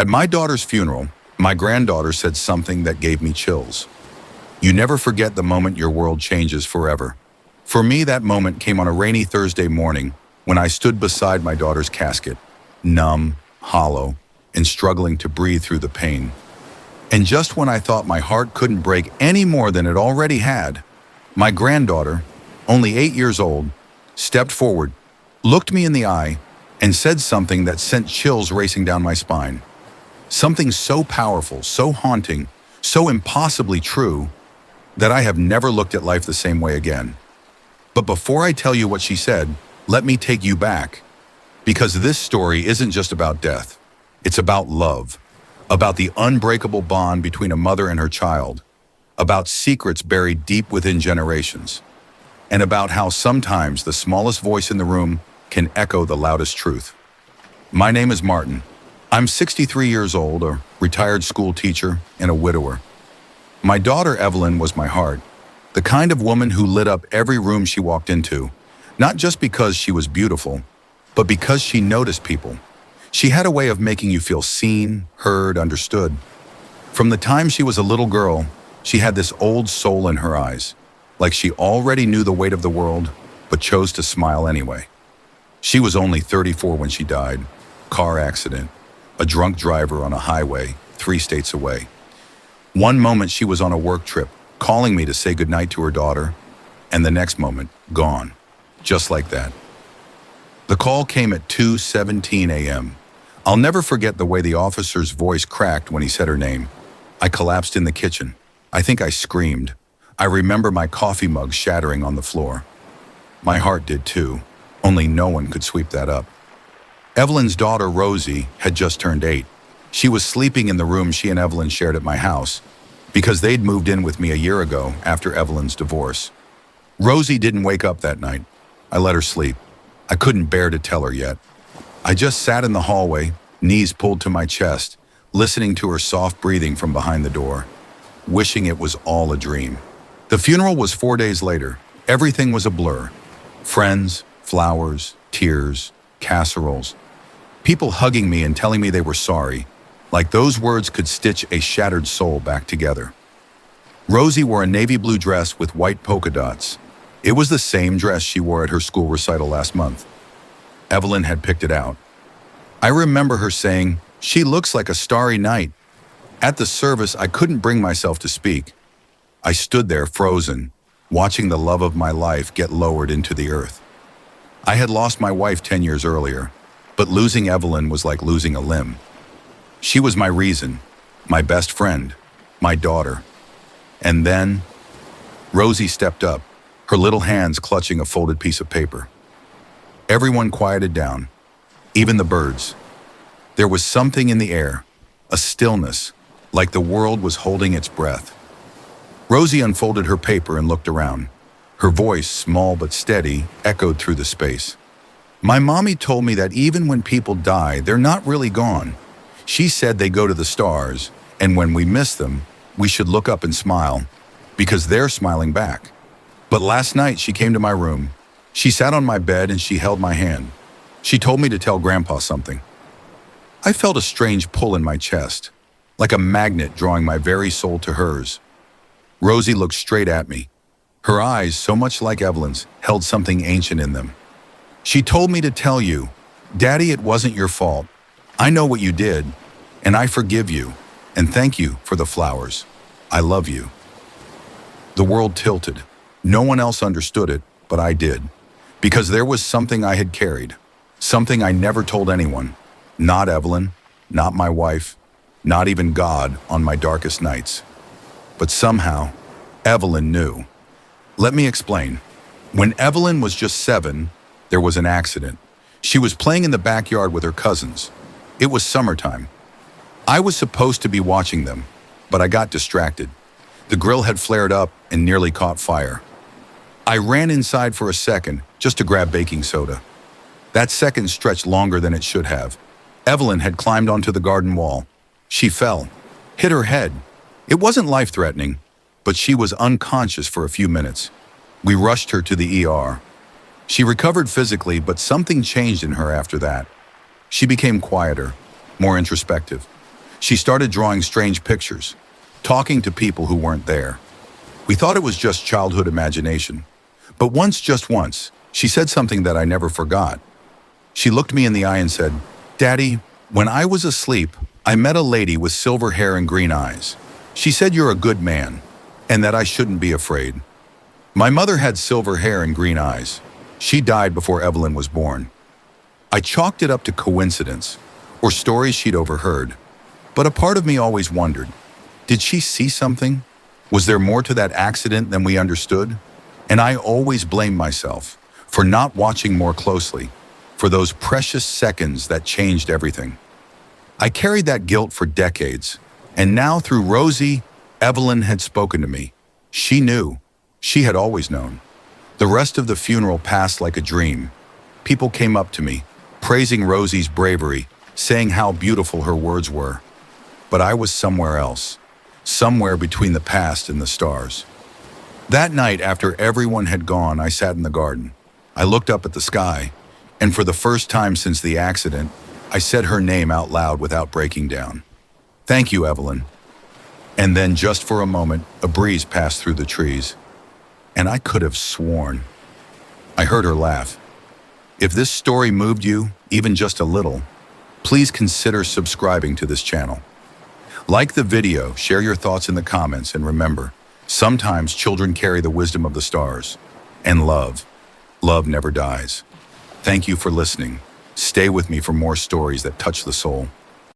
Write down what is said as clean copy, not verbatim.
At my daughter's funeral, my granddaughter said something that gave me chills. You never forget the moment your world changes forever. For me, that moment came on a rainy Thursday morning when I stood beside my daughter's casket, numb, hollow, and struggling to breathe through the pain. And just when I thought my heart couldn't break any more than it already had, my granddaughter, only 8 years old, stepped forward, looked me in the eye, and said something that sent chills racing down my spine. Something so powerful, so haunting, so impossibly true, that I have never looked at life the same way again. But before I tell you what she said, let me take you back. Because this story isn't just about death. It's about love, about the unbreakable bond between a mother and her child, about secrets buried deep within generations, and about how sometimes the smallest voice in the room can echo the loudest truth. My name is Martin. I'm 63 years old, a retired school teacher, and a widower. My daughter Evelyn was my heart, the kind of woman who lit up every room she walked into, not just because she was beautiful, but because she noticed people. She had a way of making you feel seen, heard, understood. From the time she was a little girl, she had this old soul in her eyes, like she already knew the weight of the world, but chose to smile anyway. She was only 34 when she died. Car accident. A drunk driver on a highway, 3 states away. One moment she was on a work trip, calling me to say goodnight to her daughter, and the next moment, gone. Just like that. The call came at 2:17 a.m. I'll never forget the way the officer's voice cracked when he said her name. I collapsed in the kitchen. I think I screamed. I remember my coffee mug shattering on the floor. My heart did too, only no one could sweep that up. Evelyn's daughter, Rosie, had just turned 8. She was sleeping in the room she and Evelyn shared at my house, because they'd moved in with me a year ago after Evelyn's divorce. Rosie didn't wake up that night. I let her sleep. I couldn't bear to tell her yet. I just sat in the hallway, knees pulled to my chest, listening to her soft breathing from behind the door, wishing it was all a dream. The funeral was 4 days later. Everything was a blur. Friends, flowers, tears, casseroles. People hugging me and telling me they were sorry, like those words could stitch a shattered soul back together. Rosie wore a navy blue dress with white polka dots. It was the same dress she wore at her school recital last month. Evelyn had picked it out. I remember her saying, "She looks like a starry night." At the service, I couldn't bring myself to speak. I stood there frozen, watching the love of my life get lowered into the earth. I had lost my wife 10 years earlier, but losing Evelyn was like losing a limb. She was my reason, my best friend, my daughter. And then, Rosie stepped up, her little hands clutching a folded piece of paper. Everyone quieted down, even the birds. There was something in the air, a stillness, like the world was holding its breath. Rosie unfolded her paper and looked around. Her voice, small but steady, echoed through the space. My mommy told me that even when people die, they're not really gone. She said they go to the stars, and when we miss them, we should look up and smile, because they're smiling back. But last night she came to my room. She sat on my bed and she held my hand. She told me to tell Grandpa something. I felt a strange pull in my chest, like a magnet drawing my very soul to hers. Rosie looked straight at me. Her eyes, so much like Evelyn's, held something ancient in them. She told me to tell you, "Daddy, it wasn't your fault. I know what you did, and I forgive you, and thank you for the flowers. I love you." The world tilted. No one else understood it, but I did. Because there was something I had carried, something I never told anyone. Not Evelyn, not my wife, not even God on my darkest nights. But somehow, Evelyn knew. Let me explain. When Evelyn was just 7, there was an accident. She was playing in the backyard with her cousins. It was summertime. I was supposed to be watching them, but I got distracted. The grill had flared up and nearly caught fire. I ran inside for a second just to grab baking soda. That second stretched longer than it should have. Evelyn had climbed onto the garden wall. She fell, hit her head. It wasn't life-threatening, but she was unconscious for a few minutes. We rushed her to the ER. She recovered physically, but something changed in her after that. She became quieter, more introspective. She started drawing strange pictures, talking to people who weren't there. We thought it was just childhood imagination. But just once, she said something that I never forgot. She looked me in the eye and said, "Daddy, when I was asleep, I met a lady with silver hair and green eyes. She said you're a good man, and that I shouldn't be afraid." My mother had silver hair and green eyes. She died before Evelyn was born. I chalked it up to coincidence, or stories she'd overheard. But a part of me always wondered, did she see something? Was there more to that accident than we understood? And I always blamed myself for not watching more closely, for those precious seconds that changed everything. I carried that guilt for decades, and now through Rosie, Evelyn had spoken to me. She knew. She had always known. The rest of the funeral passed like a dream. People came up to me, praising Rosie's bravery, saying how beautiful her words were. But I was somewhere else, somewhere between the past and the stars. That night, after everyone had gone, I sat in the garden. I looked up at the sky, and for the first time since the accident, I said her name out loud without breaking down. "Thank you, Evelyn." And then, just for a moment, a breeze passed through the trees, and I could have sworn I heard her laugh. If this story moved you, even just a little, please consider subscribing to this channel. Like the video, share your thoughts in the comments, and remember, sometimes children carry the wisdom of the stars. And love never dies. Thank you for listening. Stay with me for more stories that touch the soul.